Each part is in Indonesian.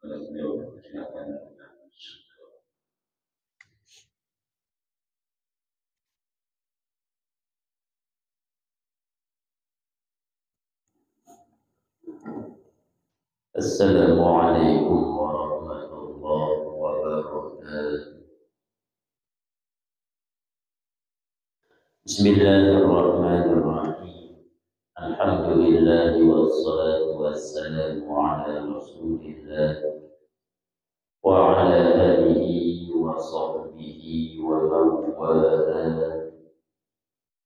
Assalamualaikum warahmatullahi wabarakatuh. Bismillahirrahmanirrahim. Alhamdulillah wassalatu wassalamu ala Rasulillah wa ala alihi wa sahbihi wa man wala.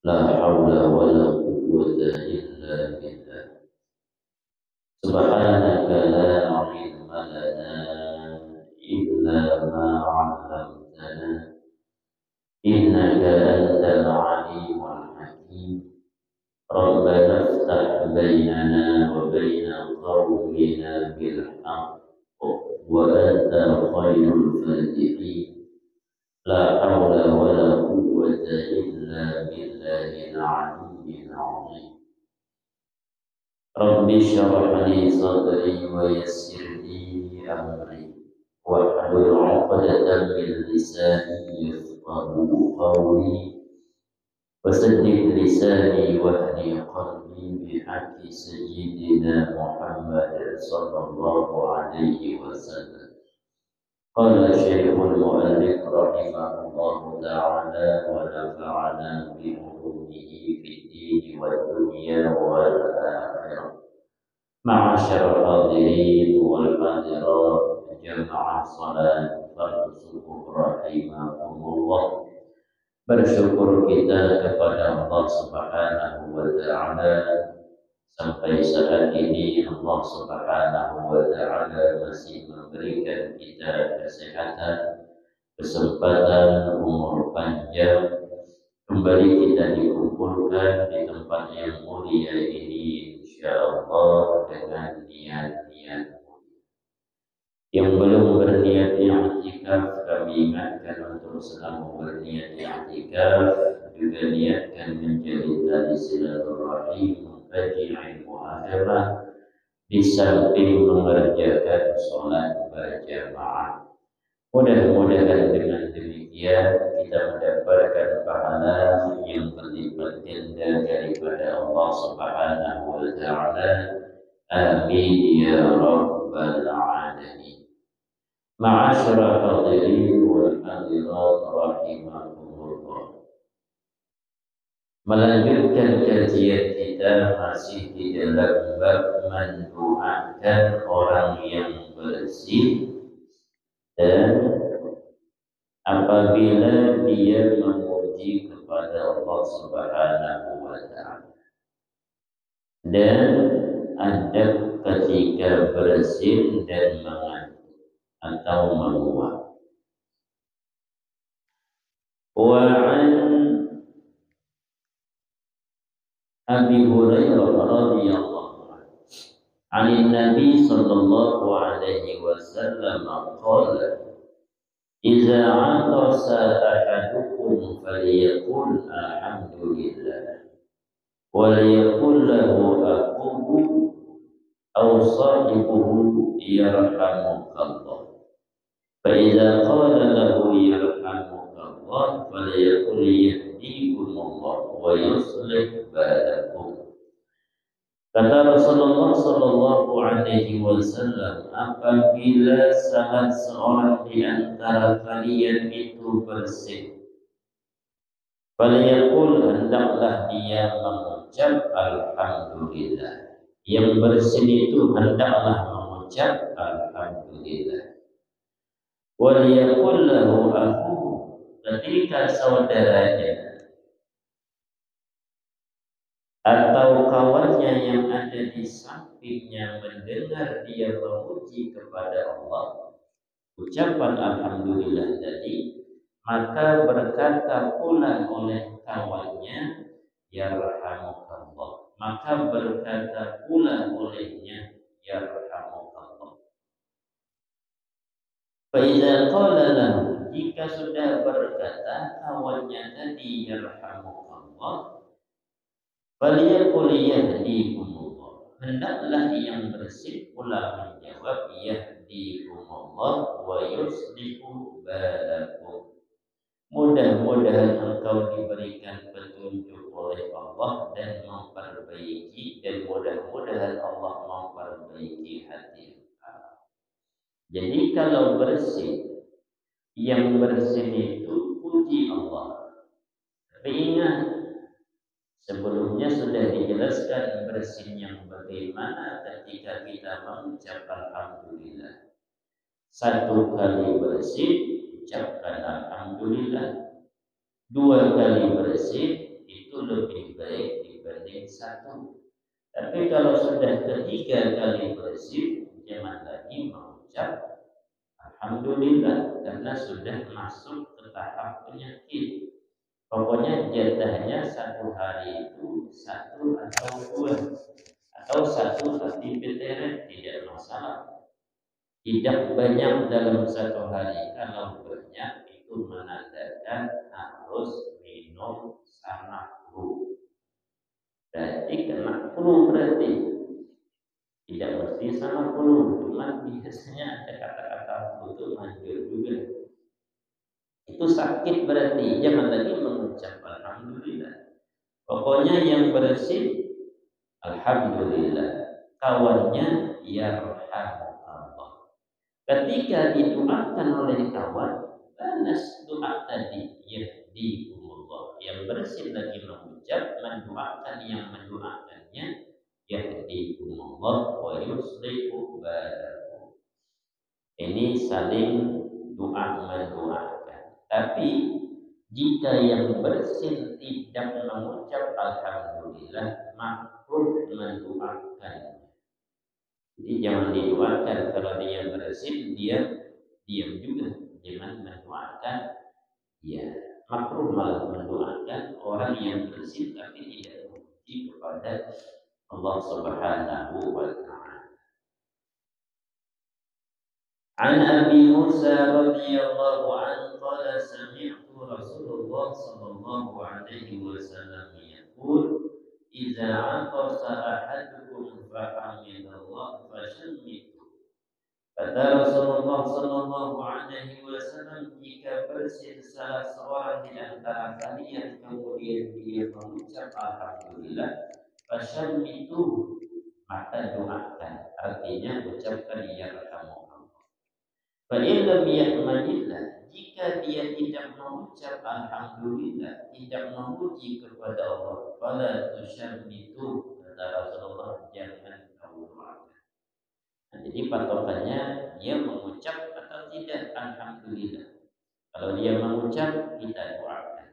La haula wa la quwwata illa billah. Subhanaka la ilma lana illa ma 'allamtana innaka antal alimul hakim. Rabbana iftah bainana wa baina qaumina bil haqq wa anta khairul fatihin. La hawla wa la quwwata illa billahil aliyyil azim. Rabbi shrah li sadri wa yassir li amri wahlul 'uqdatam min lisani yafqahu qawli wasaddid lisani wahdi qalbi bihaqqi sayyidina Muhammad sallallahu alaihi wasallam. Qala Syekhul Mu'allif rahimahullahu ta'ala wa nafa'ana bi ulumihi fid din wad dunya wal akhirah. Ma'asyarul hadirin wal hadirat jamaah salat fardhu subuh rahimakumullah. Bersyukur kita kepada Allah Subhanahu wa ta'ala sampai saat ini Allah Subhanahu wa ta'ala masih memberikan kita kesehatan, kesempatan, umur panjang, kembali kita dikumpulkan di tempat yang mulia ini insyaallah dengan niat-niat mulia. Yang belum berniat i'tikaf kami ingatkan untuk selalu berniat i'tikaf, juga niatkan menjadi tali silaturahim, mengkaji ilmu agama di samping mengerjakan sholat berjamaah. Mudah-mudahan dengan demikian kita mendapatkan pahala yang berlipat ganda daripada Allah Subhanahu wa ta'ala. Amin ya rabbal alamin. Ma'asyiral hadirin wal hadirat rahimakumullah. Melanjutkan kajian kita masih di dalam bab mendoakan orang yang bersih dan apabila dia memuji kepada Allah Subhanahu wa ta'ala, dan adab ketika bersin dan mengantuk atau menguap. Wa'an Abi Hurairah radhiyallahu anhu 'an Nabi sallallahu alaihi wasallam qala idza 'atasa ahadukum falyaqul alhamdulillah wa liyaqul lahu aqubu aw sahibuhu yarhamukallah. Fa idza qala lahu yarhamukallah falyaqul yahdikumullah wa yuslih balakum. Kata Rasulullah sallallahu alaihi wasallam, apabila salah seorang di antara kalian itu bersih, falyaqul, hendaklah dia mengucap alhamdulillah. Yang bersih itu hendaklah mengucap alhamdulillah. Waliyaqul lahu akhuhu, ketika saudaranya atau kawannya yang ada di sampingnya mendengar dia memuji kepada Allah, ucapan alhamdulillah tadi, maka berkata pula oleh kawannya yarhamukallah, maka berkata pula olehnya yarhamukallah. Fa idza qala lahu, jika sudah berkata kawannya tadi yarhamukallah, falyaqul yahdikumullah, hendaklah yang bersih pula menjawab, yahdikumullah wa yuslihu balakum. Mudah-mudahan engkau diberikan petunjuk oleh Allah dan memperbaiki, dan mudah-mudahan Allah memperbaiki hati engkau. Jadi kalau bersih, yang bersih itu puji Allah. Tapi ingat, sebelumnya sudah dijelaskan bersihnya bagaimana ketika kita mengucap alhamdulillah. Satu kali bersih, ucapkan alhamdulillah. Dua kali bersih itu lebih baik dibanding satu. Tapi kalau sudah ketiga kali bersih, jangan lagi mengucap alhamdulillah karena sudah masuk ke tahap penyakit. Pokoknya jatahnya satu hari itu satu atau dua, atau satu tapi peteret tidak masalah. Tidak banyak dalam satu hari. Kalau banyak itu menandakan harus minum sama flu. Berarti kena flu berarti. Tidak mesti sama flu, cuma biasanya ada kata-kata flu itu manjur juga. Itu sakit berarti. Jangan lagi mengucap alhamdulillah. Pokoknya yang bersih alhamdulillah. Kawannya yarhamukallah. Ketika didoakan oleh kawan, balas doa tadi, yahdikumullah. Yang bersih lagi mengucap, mendoakan yang mendoakannya, yahdikumullah wa yuslihu balakum. Ini saling doa mendoakan. Tapi jika yang bersih tidak mengucap alhamdulillah, makruh mendoakan. Jadi jangan didoakan. Kalau dia bersih, dia diam juga, jangan mendoakan. Ya, makruh malah mendoakan orang yang bersih tapi tidak memuji kepada Allah Subhanahu wa Ta'ala. An Abi Musa radhiyallahu anhu qala sami'tu Rasulullah sallallahu alaihi wasallam yaqul idza 'atasa ahadukum fahamidallah fasyammitu. Kata Rasulullah sallallahu alaihi wasallam, jika bersih salah seorang di antara kalian kemudian dia mengucap alhamdulillah, fasyammitu, maka doakan. Artinya ucapkan yarhamukallah. Fa in lam yahmadillah, jika dia tidak mengucap alhamdulillah, tidak memuji kepada Allah, fala tusyammitu, kata Rasulullah, jangan kamu doakan. Nah, jadi patokannya dia mengucap atau tidak alhamdulillah. Kalau dia mengucap, kita doakan.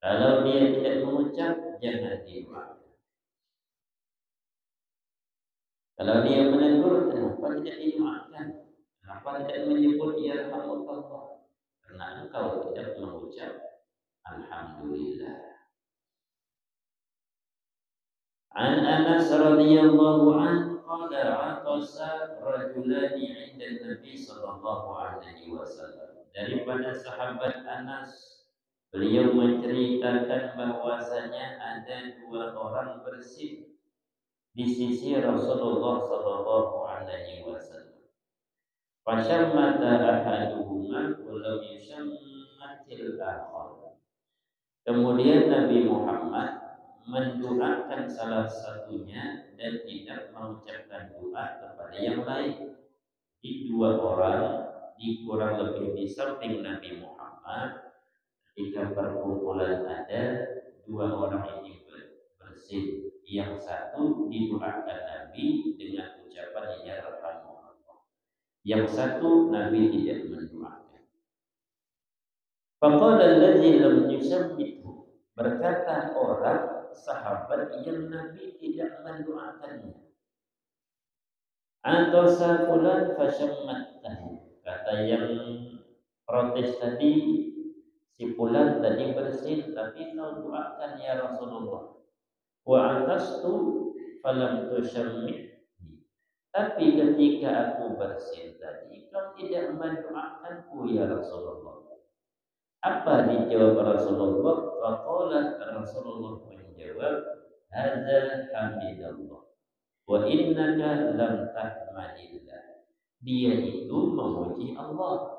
Kalau dia tidak mengucap, jangan didoakan. Kalau dia menegur, kenapa tidak didoakan? Kenapa tidak menyebut yarhamukallah? Karena engkau tidak mengucap alhamdulillah. An Anas radhiyallahu anhu qala 'atasa rajulani 'inda Nabi sallallahu alaihi wasallam. Daripada sahabat Anas, beliau menceritakan bahwasanya ada dua orang bersin di sisi Rasulullah sallallahu alaihi wasallam. Fasyammata ahaduhuma wa lam yusammatil akhar. Kemudian Nabi Muhammad mendoakan salah satunya dan tidak mengucapkan doa kepada yang lain. Di dua orang, di kurang lebih di samping Nabi Muhammad, ketika perkumpulan ada dua orang ini bersih. Yang satu didoakan Nabi dengan ucapan yarhamukallah. Yang satu Nabi tidak mendoakan. Faqala allazi lam yusammithu, berkata orang sahabat yang Nabi tidak mendoakannya. Antasa fulan fasyammattahu, kata yang protes tadi, si fulan tadi bersin tapi kau doakan ya Rasulullah. Wa antastu falam tusammit, tapi ketika aku bersin tadi, kau tidak mendoakanku ya Rasulullah. Apa dijawab Rasulullah? Faqala, Rasulullah menjawab, hadza hamidallah. Wa innaka lam tahmadillah. Dia itu memuji Allah.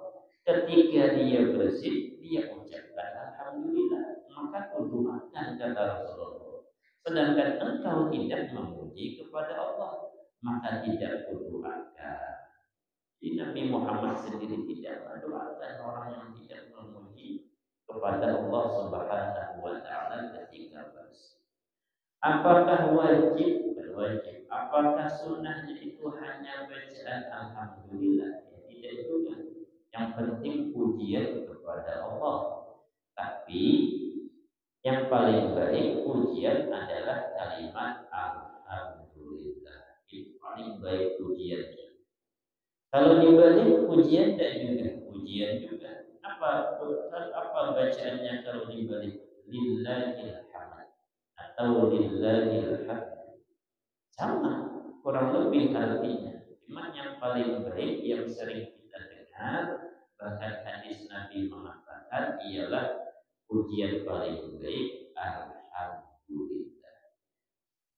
Ketika dia bersih, dia ucapkan alhamdulillah. Maka kuduakan kata Rasulullah. Sedangkan engkau tidak memuji kepada Allah, maka tidak kuduakan. Jadi Nabi Muhammad sendiri tidak mendoakan orang yang tidak memuji kepada Allah Subhanahu wa taala ketika bersih. Apakah wajib? Bukan wajib. Apakah sunnahnya itu hanya bacaan alhamdulillah? Ya, tidak juga. Yang penting pujian kepada Allah. Tapi yang paling baik pujian adalah kalimat alhamdulillah. Itu paling baik pujiannya. Kalau dibalik pujian dan juga pujian juga. Apa bacaannya kalau dibalik? Lillahil hamd atau lillahil hamd. Sama, kurang lebih artinya. Cuma yang paling baik yang sering kita dengar, bahkan hadis Nabi mengatakan ialah pujian paling baik alhamdulillah.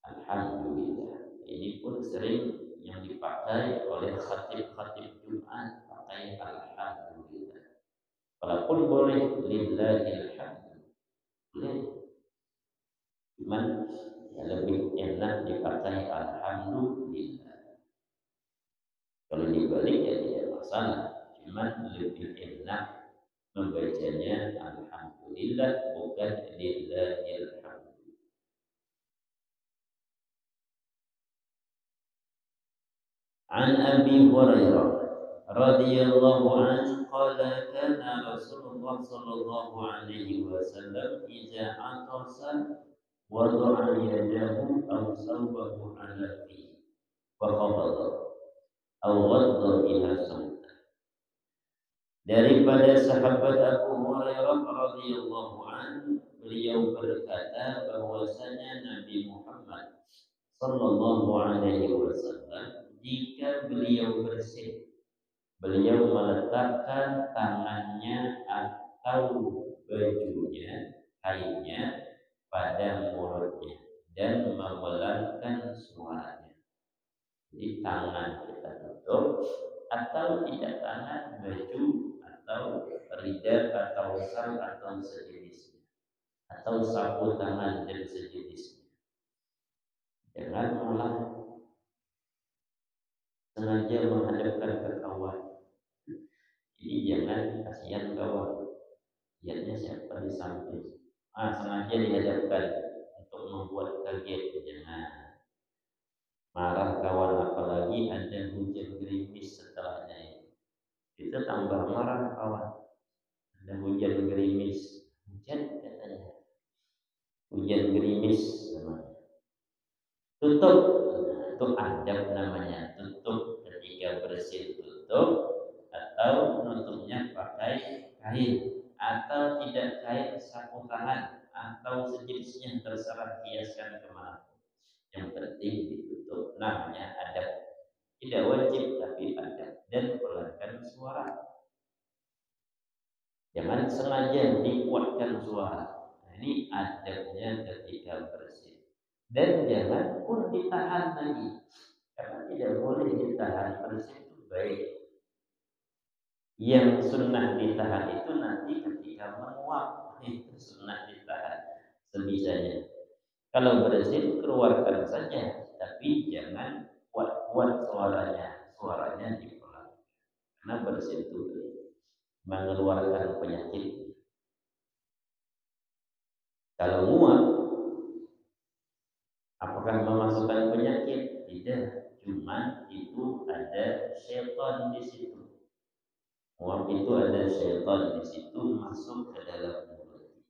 Alhamdulillah. Ini pun sering yang dipakai oleh khatib-khatib Jumat, pakai alhamdulillah. Walaupun boleh lillahil hamd. Boleh. Cuman ya lebih enak dipakai alhamdulillah. Kalau dibalik ya tidak masalah. Cuman lebih enak membacanya alhamdulillah bukan lillahil hamd. An Abi Hurairah radhiyallahu anhu qala kana Rasulullah sallallahu alaihi wasallam idza atasa wada'a yadahu aw sawbahu ala fihi wa qabada aw ghadda biha samta. Daripada sahabat Abu Hurairah radhiyallahu anhu, beliau berkata bahwasanya Nabi Muhammad sallallahu alaihi wasallam jika beliau bersih, beliau meletakkan tangannya atau bajunya, kainnya pada mulutnya dan membelalkan suaranya. Jadi tangan kita tutup atau tidak tangan, baju atau rida atau sal atau sejenisnya, atau sapu tangan dan sejenisnya. Jangan malah sengaja menghadapkan ke kawan. Jadi jangan kasihan kawan. Lihatnya siapa di samping. Sengaja dihadapkan untuk membuat kaget. Jangan marah kawan, apalagi ada hujan gerimis setelahnya. Kita tambah marah kawan. Ada hujan gerimis. Hujan katanya. Hujan gerimis namanya. Tutup. Itu adab namanya. Tutup ketika bersih, tutup. Atau nutupnya pakai kain, atau tidak kain, sapu tangan atau sejenisnya, terserah kiaskan kemana. Yang penting ditutup, namanya adab. Tidak wajib tapi adab. Dan pelankan suara. Jangan sengaja dikuatkan suara. Nah, ini adabnya ketika bersih. Dan jangan pun ditahan lagi, karena tidak boleh ditahan. Bersih itu baik. Yang sunnah ditahan itu nanti ketika menguap, itu sunnah ditahan sebisanya. Kalau bersih keluarkan saja, tapi jangan kuat-kuat suaranya dipelan. Karena bersih itu mengeluarkan penyakit. Kalau nguap, apakah memasukkan penyakit? Tidak, cuma itu ada setan di situ. Nguap itu ada syaitan di situ masuk ke dalam mulut.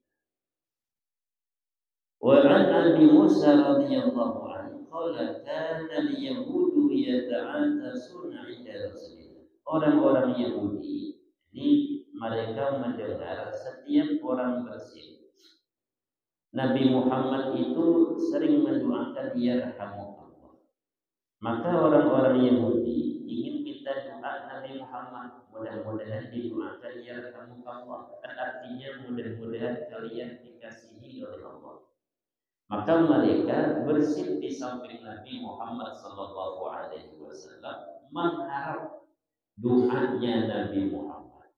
Wa an Abi Musa radhiyallahu anhu qala kana al-yahudu yata'atasuna 'inda Rasulillah. Orang-orang Yahudi ini mereka mendengar setiap orang bersih. Nabi Muhammad itu sering mendoakan yarhamukallah. Maka orang-orang Yahudi ingin kita doa Nabi Muhammad, mudah-mudahan didoakan yarhamukallah. Kan artinya mudah-mudahan kalian dikasihi oleh Allah. Maka mereka bersin di samping Nabi Muhammad sallallahu alaihi wasallam mengharap doanya Nabi Muhammad.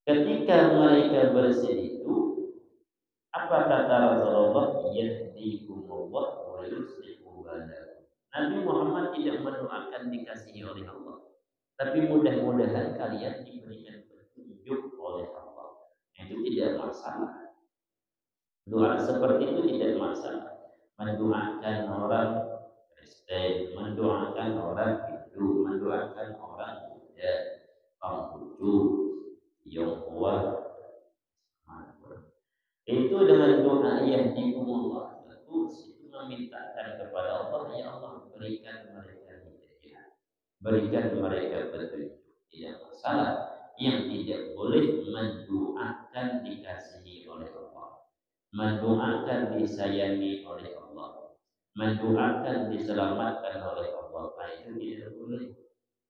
Ketika mereka bersin itu, apa kata Rasulullah? Yahdikumullah wa yuslihu balakum. Nabi Muhammad tidak mendoakan dikasihi oleh Allah, tapi mudah-mudahan kalian diberikan petunjuk oleh Allah. Itu tidak masalah. Doa seperti itu tidak masalah. Mendoakan orang Kristen, mendoakan orang Hindu, mendoakan orang Buddha, Konghucu, Tionghoa, itu dengan doa yang dikumullah terus itu memintakan kepada Allah, ya Allah berikan mereka hidayah, berikan mereka petunjuk. Tidak masalah. Yang tidak boleh mendoakan dikasihi oleh Allah, mendoakan disayangi oleh Allah, mendoakan diselamatkan oleh Allah. Nah, itu tidak boleh,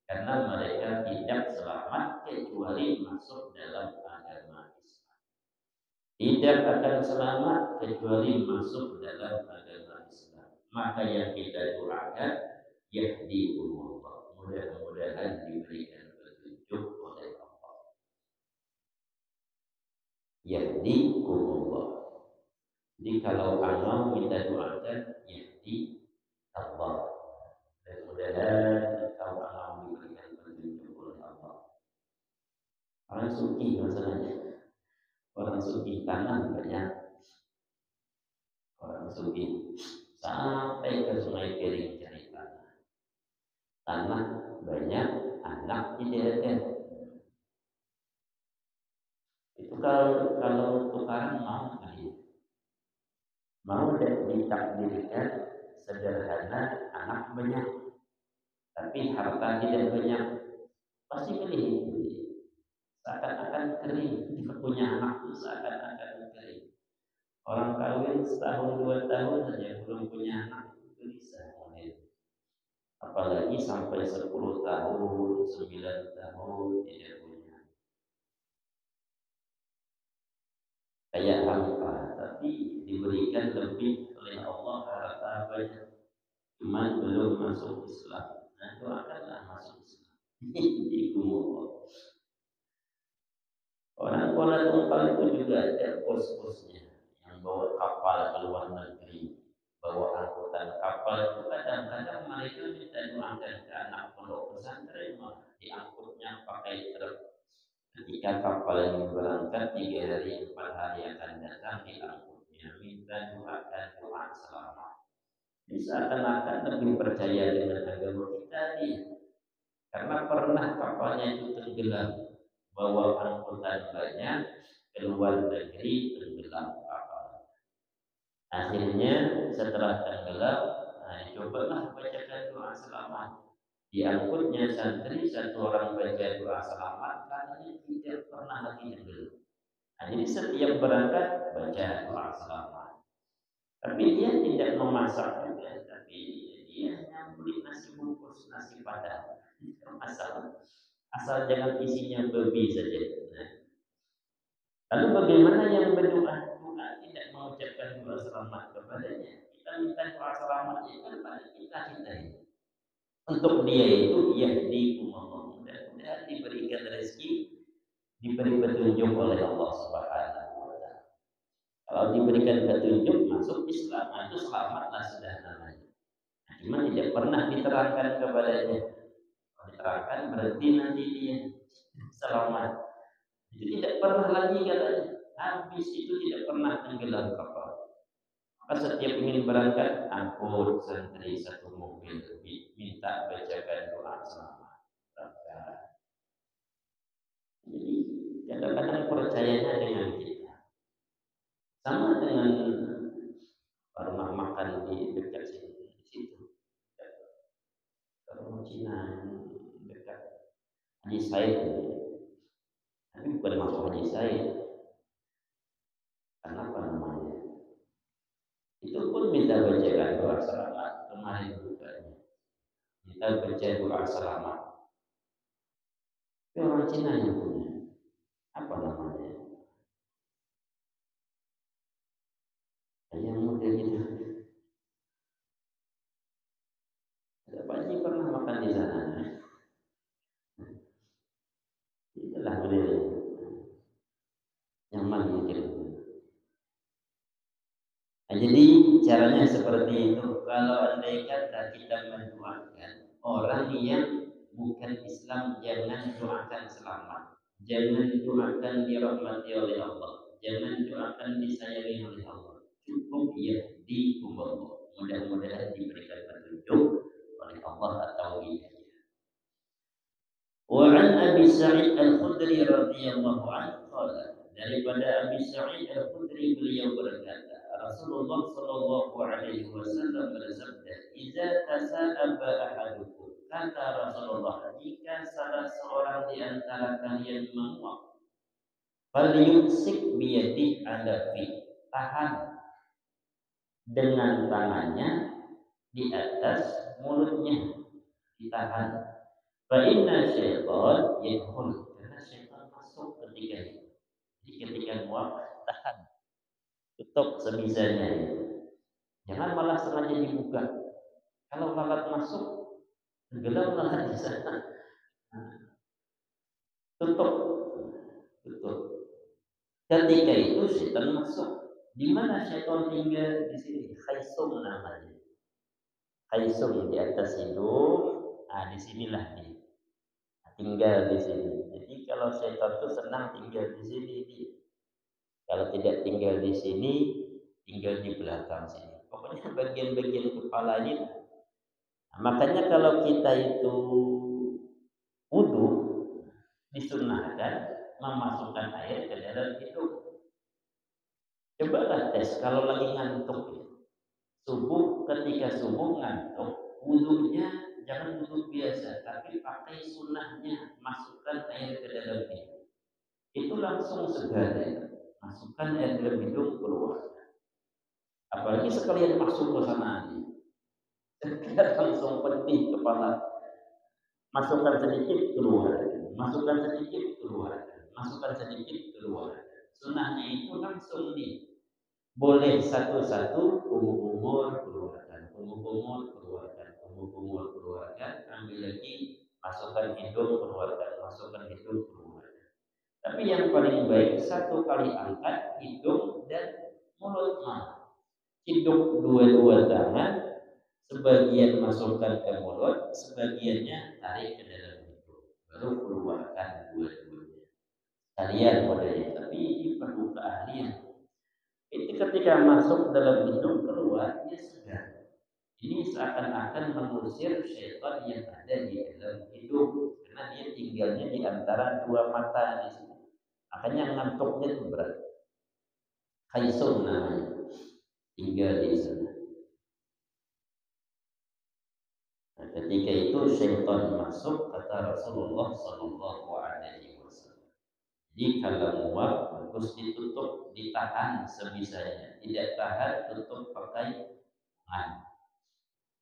karena mereka tidak selamat kecuali masuk dalam agama Islam. Tidak akan selamat kecuali masuk dalam agama Islam. Maka yang kita doakan, yahdikumullah, mudah-mudahan diberikan petunjuk oleh Allah. Yahdikumullah. Jadi kalau Allah minta doakan, yahdi Allah. Mudah-mudahan kalau Allah diberikan petunjuk oleh Allah. Orang suki masalahnya. Orang suki tanah banyak. Orang suki sampai ke Sungai Kering cari tanah. Tanah banyak, anak tidak ada. Itu kalau tukaran mau kali, mau ditakdirkan sederhana, anak banyak, tapi harta tidak banyak, pasti pilih. Seakan-akan kering, jika punya anak itu seakan-akan kering. Orang kawin setahun 2 tahun saja belum punya anak itu bisa mulai. Apalagi sampai 10 tahun, 9 tahun tidak punya. Kayak hampa, tapi diberikan lebih oleh Allah harta banyak. Cuma belum masuk Islam. Nah, doakanlah masuk Islam. Ikumullah. Orang Kuala Tungkal itu juga ada bos-bosnya yang bawa kapal ke luar negeri, bawa angkutan kapal itu kadang-kadang mereka minta doakan ke anak pondok pesantren, diangkutnya pakai truk. Ketika kapal ini berangkat 3 hari 4 hari akan datang, diangkutnya minta doakan doa selamat. Bisa akan lebih percaya dengan agama kita nih, karena pernah kapalnya itu tenggelam, bawa angkutan banyak ke luar negeri, tenggelam kapal. Akhirnya setelah tenggelam, cobalah bacakan doa selamat. Diangkutnya santri, satu orang baca doa selamat, karena tidak pernah lagi tenggelam. Jadi setiap berangkat baca doa selamat. Tapi dia tidak memasak juga, tapi dia hanya beli nasi bungkus, nasi padang. Asal jangan isinya babi saja. Nah, lalu bagaimana yang berdoa? Doa tidak mengucapkan doa selamat kepadanya. Kita minta doa selamatnya kepada kita ini. Untuk dia itu yahdikumullah, mudah-mudahan diberikan rezeki, diberi petunjuk oleh Allah Subhanahu wa taala. Kalau diberikan petunjuk masuk Islam, itu selamatlah sudah namanya. Nah, cuma tidak pernah diterangkan kepadanya. Kalau diterangkan berarti nanti dia selamat. Itu tidak pernah lagi katanya. Habis itu tidak pernah tenggelam kapal. Maka setiap ingin berangkat, angkut santri satu mobil, minta bacakan doa selamat. Jadi kadang-kadang percayanya dengan kita. Sama dengan rumah makan di dekat situ. Orang Cina dekat Haji Said. Tapi bukan masuk Haji Said. Kenapa namanya? Itu pun minta bacakan doa selamat kemarin bukanya. Minta baca doa selamat. Itu orang Cina yang punya. Apa namanya? Yang mudah gitu. jadi caranya seperti itu. Kalau andai kata kita mendoakan orang yang bukan Islam, jangan doakan selamat, jangan doakan dirahmati oleh Allah, jangan doakan disayangi oleh Allah. Cukup yahdikum Allah. Mudah-mudahan diberikan petunjuk oleh Allah atau hidayah. Wa an Abi Sa'id Al-Khudri radhiyallahu anhu qala, daripada Abi Sa'id Al-Khudri beliau berkata, Rasulullah sallallahu alaihi wasallam bersabda, "Idza tasa'aba ahadukum," kata Rasulullah, jika salah seorang di antara kalian menguap, falyumsik biyadihi ala fi, tahan dengan tangannya di atas mulutnya, ditahan. Fa inna syaitan yadkhul, karena syaitan masuk ketika itu. Jadi ketika muak, tahan, tutup sebisanya itu. Jangan malah sengaja dibuka. Kalau lalat masuk, tenggelam lalat di sana. Tutup, tutup. Ketika itu syaitan masuk. Di mana syaitan tinggal? Di sini. Khaisum namanya. Khaisum di atas hidung. Di sinilah dia. Tinggal di sini. Jadi kalau syaitan itu senang tinggal di sini, kalau tidak tinggal di sini, tinggal di belakang sini. Pokoknya bagian-bagian kepalanya. Nah, makanya kalau kita itu wudu, disunahkan memasukkan air ke dalam hidung. Cobalah tes kalau lagi ngantuk. Subuh, ketika subuh ngantuk, wudunya jangan wudu biasa, tapi pakai sunnahnya, masukkan air ke dalam hidung. Itu langsung segar ya. Masukkan air dalam hidung, keluar. Apalagi sekalian masuk ke sana, segar langsung pedih kepala. Masukkan sedikit, keluar. Masukkan sedikit, keluar. Masukkan sedikit, keluar. Sunnahnya itu langsung boleh satu-satu, umur keluarkan, umur keluarkan, umur keluarkan, ambil lagi, masukkan hidung, keluarkan, masukkan hidung, keluarkan. Tapi yang paling baik satu kali angkat hidung dan mulut. Hidung dua-dua tangan, sebagian masukkan ke mulut, sebagiannya tarik ke dalam hidung, baru keluarkan dua-duanya. Kalian boleh, tapi ini perlu keahlian. Itu ketika masuk dalam hidung, keluar dia segar. Ini seakan-akan mengusir syaitan yang ada di dalam hidung, karena dia tinggalnya di antara dua mata di sini. Makanya ngantuknya itu berat. Khaisum namanya, tinggal di sana. Nah, ketika itu syaitan masuk, kata Rasulullah Sallallahu Alaihi Wasallam. Jadi kalau muak bagus ditutup, ditahan sebisanya. Tidak tahan, tutup pakai tangan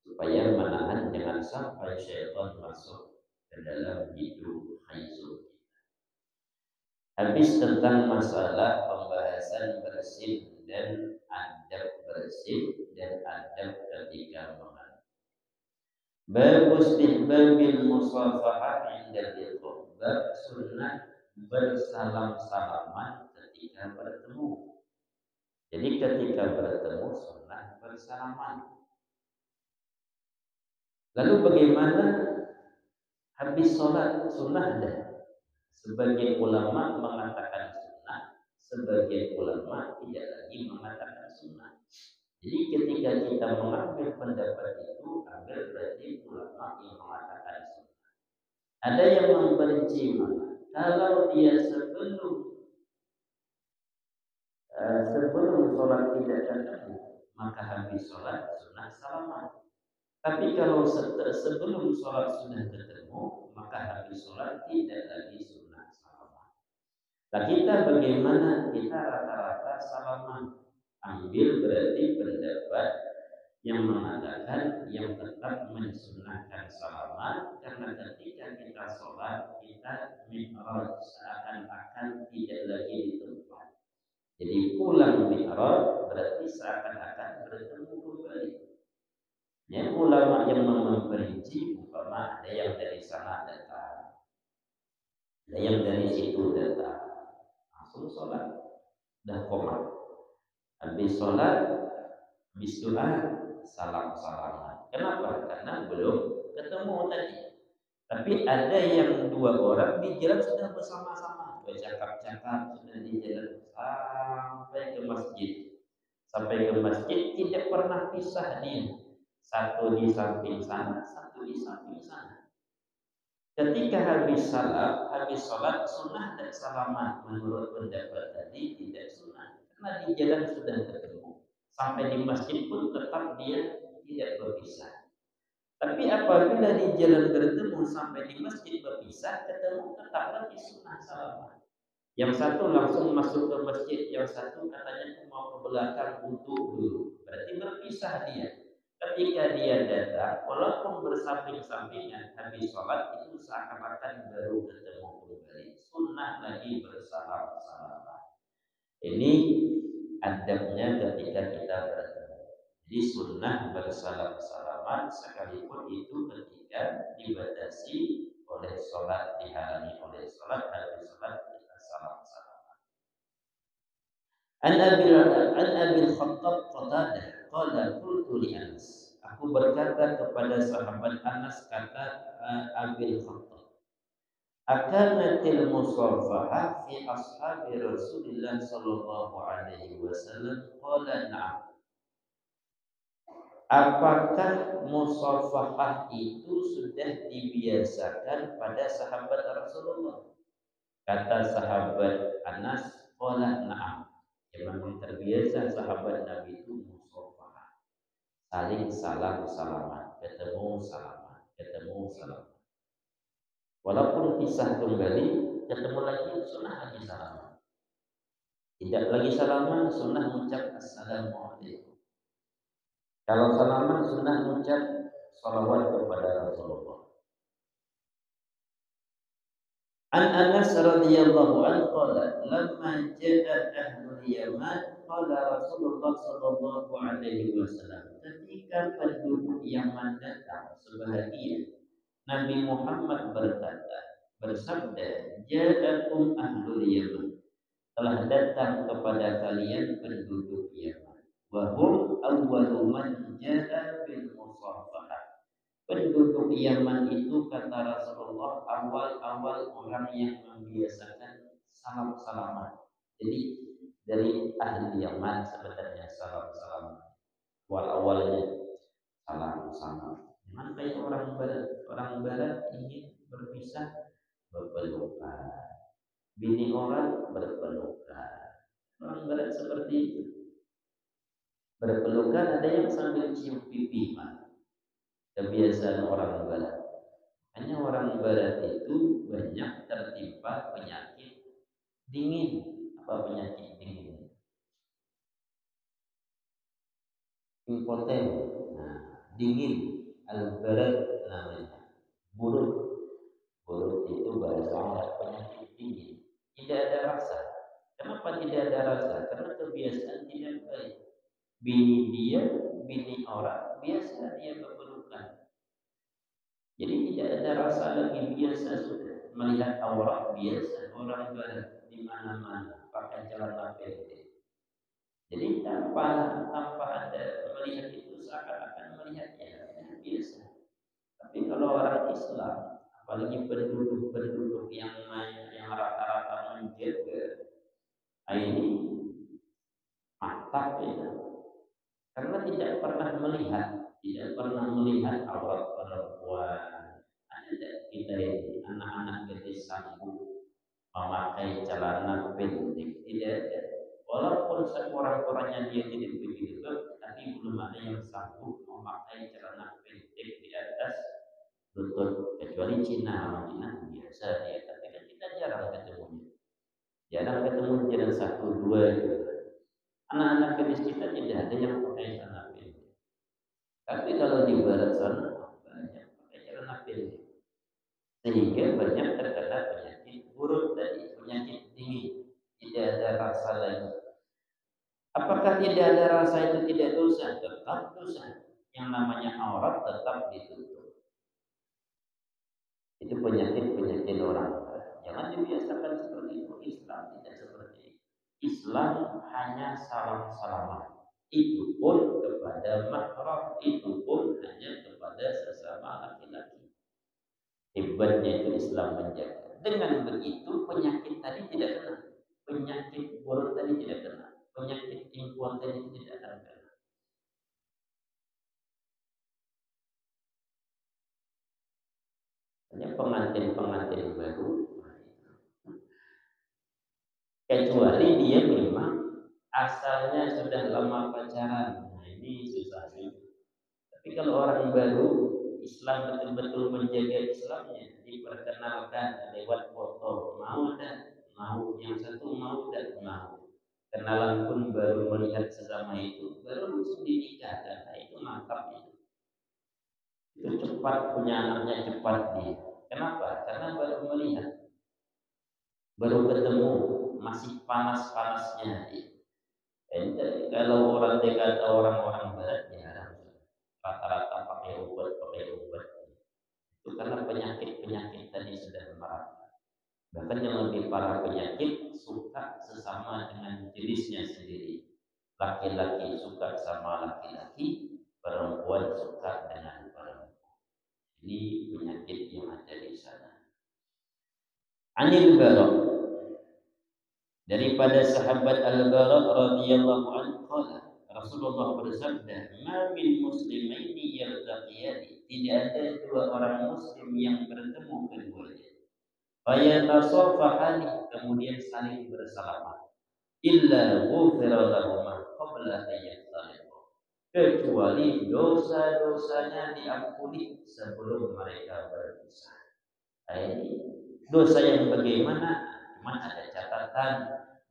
supaya menahan jangan sampai syaitan masuk ke dalam hidung khaisum. Habis tentang masalah pembahasan bersin dan adab bersin dan adab ketika mengalir. Bab istihbabil musafahah inda liqa. Bab sunnah bersalam-salaman ketika bertemu. Jadi ketika bertemu sunnah bersalaman. Lalu bagaimana habis sholat? Sunnah ada. Sebagian ulama mengatakan sunnah, sebagian ulama tidak lagi mengatakan sunnah. Jadi ketika kita mengambil pendapat itu, ambil berarti ulama yang mengatakan sunnah. Ada yang memperinci mana? Kalau dia sebelum sholat tidak ketemu, maka habis sholat sunnah salaman. Tapi kalau sebelum sholat sudah ketemu, maka habis sholat tidak lagi sunnah salaman. Nah kita bagaimana? Kita rata-rata salaman. Ambil berarti pendapat yang mengatakan yang tetap mensunnahkan salaman, karena ketika kita sholat kita mi'raj, seakan-akan tidak lagi di tempat. Jadi pulang mi'raj berarti seakan-akan bertemu kembali. Ya, ulama yang memperinci, umpama ada yang dari sana datang, ada yang dari situ datang, langsung sholat, dah komat. Habis sholat Habis doa salam-salaman. Kenapa? Karena belum ketemu tadi. Tapi ada yang dua orang di jalan sudah bersama-sama, bercakap-cakap sudah di jalan sampai ke masjid. Sampai ke masjid tidak pernah pisah dia. Satu di samping sana, satu di samping sana. Ketika habis sholat sunnah dan salaman menurut pendapat tadi tidak sunnah karena di jalan sudah ketemu. Sampai di masjid pun tetap dia tidak berpisah. Tapi apabila di jalan bertemu sampai di masjid berpisah, ketemu tetap lagi sunnah salaman. Yang satu langsung masuk ke masjid, yang satu katanya mau ke belakang untuk dulu. Berarti berpisah dia. Ketika dia datang, walaupun bersamping-sampingan, habis sholat itu seakan-akan baru ketemu kembali. Sunnah lagi bersalam-salaman. Ini adabnya ketika kita bertemu. Jadi sunnah bersalam-salaman sekalipun itu ketika dibatasi oleh sholat, dihalangi oleh sholat, habis sholat kita salam-salaman. An Abil Khattab Qatadah qala qultu li Anas. Aku berkata kepada sahabat Anas, kata Abil Khattab, akanatil musafahah fi ashabi Rasulillah sallallahu alaihi wasallam? Qala na'am. Apakah musafahah itu sudah dibiasakan pada sahabat Rasulullah? Kata sahabat Anas, qala na'am. Ya memang terbiasa sahabat Nabi itu musafahah, saling salam-salaman, ketemu salaman, ketemu salaman. Walaupun pisah kembali, ketemu lagi sunnah lagi salaman. Tidak lagi salaman, sunnah mengucap assalamualaikum. Kalau salaman sunnah mengucap salawat kepada Rasulullah. An Anas radhiyallahu anhu qala lamma ja'a ahlul Yaman qala Rasulullah sallallahu alaihi wasallam, ketika penduduk Yaman datang sebahagian, Nabi Muhammad bersabda, ja'akum ahlul Yaman, telah datang kepada kalian penduduk Yaman, wa hum awwalu man ja'a bil musafahah. Penduduk Yaman itu kata Rasulullah awal-awal orang yang membiasakan salam-salaman. Jadi dari ahli Yaman sebenarnya salam-salaman. Awal-awalnya salam-salaman. Memang kayak orang Barat ingin berpisah berpelukan. Bini orang berpelukan. Orang Barat seperti itu. Berpelukan ada yang sambil cium pipi, kebiasaan orang Barat. Hanya orang Barat itu banyak tertimpa penyakit dingin. Apa penyakit dingin? Impoten. Nah, dingin. Al-Barat namanya. Buruk. Buruk itu bahasa Arab, penyakit dingin. Tidak ada rasa. Kenapa tidak ada rasa? Karena kebiasaan tidak baik. Bini orang biasa dia berpelukan. Jadi tidak ada rasa lagi, biasa sudah melihat aurat biasa orang Barat di mana-mana pakai celana pendek. Jadi tanpa ada melihat itu seakan-akan melihatnya biasa. Tapi kalau orang Islam, apalagi penduduk yang rata-rata menjaga ini mantap ya. Karena tidak pernah melihat aurat perempuan. Ada kita ini anak-anak gadis sanggup memakai celana pendek, tidak ada. Walaupun sekurang-kurangnya dia tidak begitu, tapi belum ada yang sanggup memakai celana pendek di atas lutut, kecuali Cina biasa dia. Tapi kan kita jarang ketemu jalan satu dua gitu. Anak-anak gadis kita tidak ada yang pakai celana pendek. Tapi kalau di barat sana banyak pakai celana pendek, sehingga banyak terkena penyakit buruk tadi, penyakit dingin, tidak ada rasa lagi. Apakah tidak ada rasa itu tidak dosa? Tetap dosa. Yang namanya aurat tetap ditutup. Itu penyakit orang. Jangan dibiasakan seperti itu. Islam tidak seperti itu. Islam hanya salam-salaman. Itu pun kepada mahram, itu pun hanya kepada sesama laki-laki. Hebatnya itu Islam menjaga. Dengan begitu penyakit tadi tidak kena. Penyakit buruk tadi tidak kena. Penyakit impuan tadi tidak akan kena. Hanya pengantin-pengantin baru, kecuali dia memang asalnya sudah lama pacaran. Nah, ini susah sih. Tapi kalau orang baru Islam betul-betul menjaga Islamnya, diperkenalkan lewat foto, mau dan mau, yang satu mau dan mau. Kenalan pun baru melihat sesama itu, baru langsung dinikahkan. Nah, itu mantap itu. Itu cepat, punya anaknya cepat dia. Kenapa? Karena baru melihat, baru ketemu, masih panas-panasnya dia. Kalau orang dekat atau orang-orang barat ya rata-rata pakai obat. Itu karena penyakit-penyakit tadi sudah merata. Bahkan yang lebih parah penyakit suka sesama dengan jenisnya sendiri. Laki-laki suka sama laki-laki, perempuan suka dengan perempuan. Ini penyakit yang ada di sana. Anil Bara, daripada sahabat Al-Bara radhiyallahu anhu, Rasulullah bersabda, "Ma min muslimaini yaltaqiyani." Tidak ada dua orang muslim yang bertemu keduanya. Fayatasafahani, kemudian saling bersalaman. Illa ghufira lahuma qabla an yaftariqa. Kecuali dosa-dosanya diampuni sebelum mereka berpisah. Ini dosa yang bagaimana? Cuma ada catatan,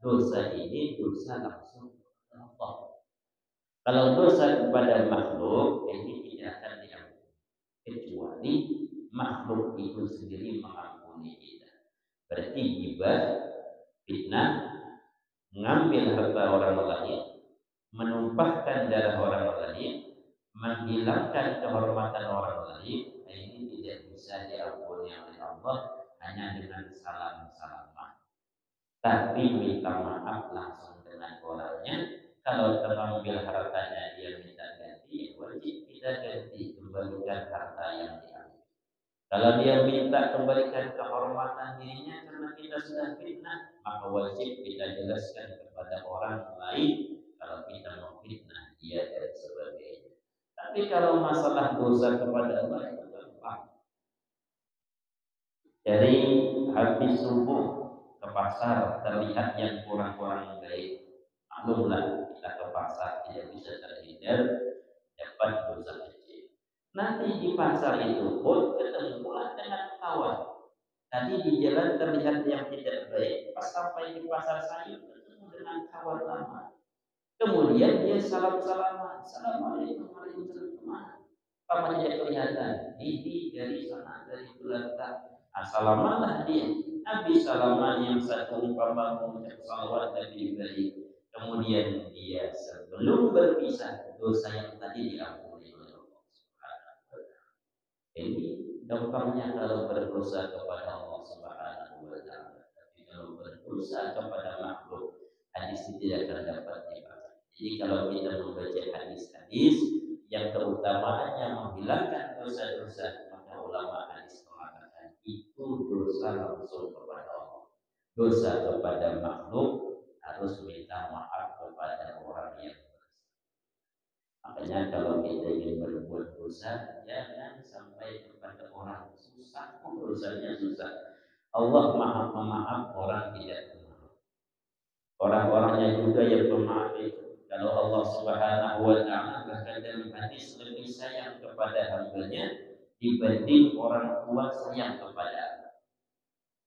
dosa ini dosa langsung Allah. Kalau dosa kepada makhluk ini tidak akan diampuni kecuali makhluk itu sendiri mengampuni kita. Berarti ghibah, fitnah, mengambil harta orang lain, menumpahkan darah orang lain, menghilangkan kehormatan orang lain, ini tidak bisa diampuni oleh Allah hanya dengan salam-salaman. Tapi minta maaf langsung dengan orangnya. Kalau terambil hartanya dia minta ganti, wajib kita ganti, kembalikan harta yang diambil. Kalau dia minta kembalikan kehormatan dirinya karena kita sudah fitnah, maka wajib kita jelaskan kepada orang lain kalau kita memfitnah dia dan sebagainya. Tapi kalau masalah dosa kepada Allah itu gampang. Dari habis subuh ke pasar terlihat yang kurang-kurang baik, maklumlah kita ke pasar tidak bisa terhindar dapat dosa kecil. Nanti di pasar itu pun ketemu pula dengan kawan. Tadi di jalan terlihat yang tidak baik, pas sampai di pasar sayur ketemu dengan kawan lama. Kemudian dia salam-salaman, assalamualaikum warahmatullahi wabarakatuh. Apa tidak kelihatan? Ini dari sana, dari belakang. Assalamualaikum dia. Nabi salaman yang satu umpama mengucap salawat Nabi baik. Kemudian dia sebelum berpisah dosa yang tadi diampuni oleh Allah Subhanahu wa taala. Ini gampangnya kalau berdosa kepada Allah Subhanahu wa taala. Tapi kalau berdosa kepada makhluk, hadis itu tidak akan dapat dipakai. Jadi kalau kita membaca hadis-hadis yang keutamaannya menghilangkan dosa-dosa, maka ulama hadis mengatakan itu dosa langsung kepada Allah. Dosa kepada makhluk harus minta maaf kepada orang yang berdosa. Makanya kalau kita ingin berbuat dosa, jangan sampai kepada orang susah, dosanya susah. Allah maha pemaaf, orang tidak pemaaf. Orang-orangnya juga yang pemaaf itu. Kalau Allah Subhanahu wa taala bahkan dalam hadis lebih sayang kepada hambanya dibanding orang tua sayang kepada anak.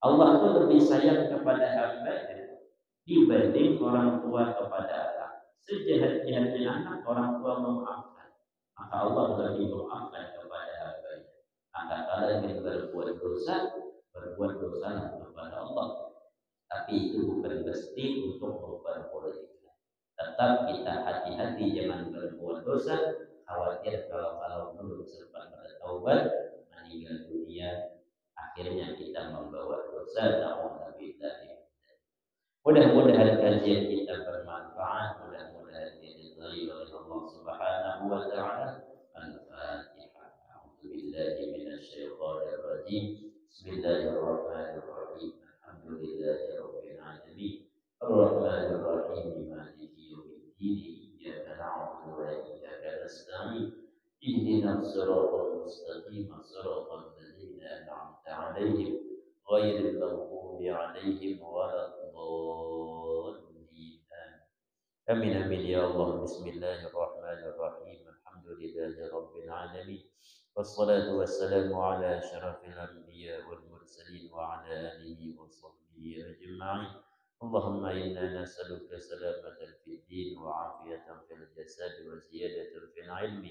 Allah itu lebih sayang kepada hambanya dibanding orang tua kepada anak. Sejahat-jahatnya anak orang tua memaafkan, maka Allah lebih memaafkan kepada hambanya. Maka kalau ingin berbuat dosa, berbuat dosa kepada Allah. Tapi itu bukan mesti untuk memperbolehkan. Tetap kita hati-hati jangan berbuat dosa. Khawatir kalau belum sempat bertaubat meninggal dunia, akhirnya kita membawa dosa. Mudah-mudahan kajian kita bermanfaat, mudah-mudahan diridhai oleh وتعالى. الفاتحة. أعوذ بالله من الشيطان الرجيم. بسم الله الرحمن الرحيم. الحمد لله رب العالمين الرحمن الرحيم مالك يوم الدين إياك نعبد وإياك نستعين اهدنا الصراط المستقيم صراط الذين أنعمت عليهم غير المغضوب عليهم ولا الضالين. آمين آمين يا الله. بسم الله الرحمن الرحيم. الحمد لله رب العالمين والصلاة والسلام على أشرف الأنبياء والمرسلين وعلى آله وصحبه أجمعين. اللهم إنا نسألك سلامة في الدين وعافية في الجسد وزيادة في العلم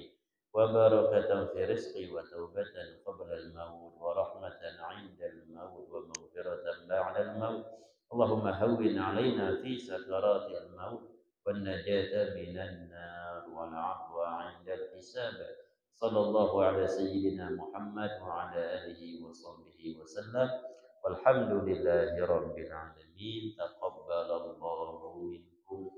وبركة في الرزق وتوبة قبل الموت ورحمة عند الموت ومغفرة بعد الموت. اللهم هون علينا في سكرات الموت والنجاة من النار والعفو عند الحساب. صلى الله على سيدنا محمد وعلى آله وصحبه وسلم والحمد لله رب العالمين. تقبل الله منكم.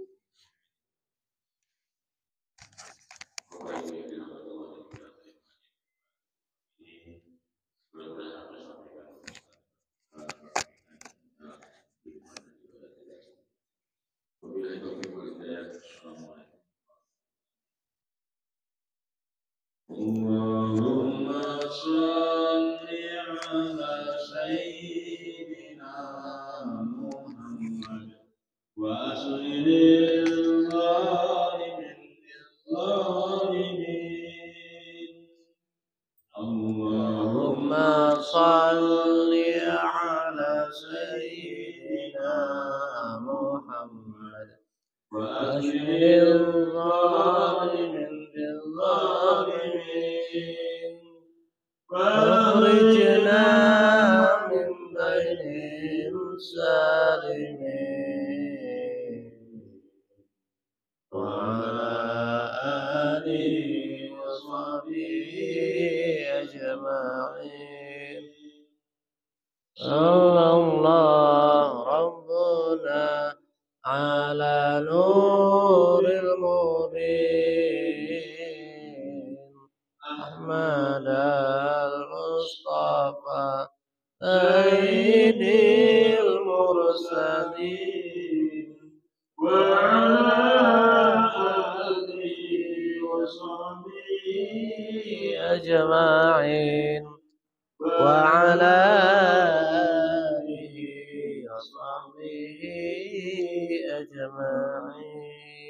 اللهم صل على سيدنا محمد وأسر الظالمين للظالمين. اللهم صل على سيدنا محمد وأسر الظالمين للظالمين واخرجنا من بينهم سالمين. وعلى آله وصحبه أجمعين. صلى الله ربنا على نور المبين أحمد المصطفى سيد المرسلين وعلى آله وصحبه أجمعين. وعلى آله وصحبه أجمعين.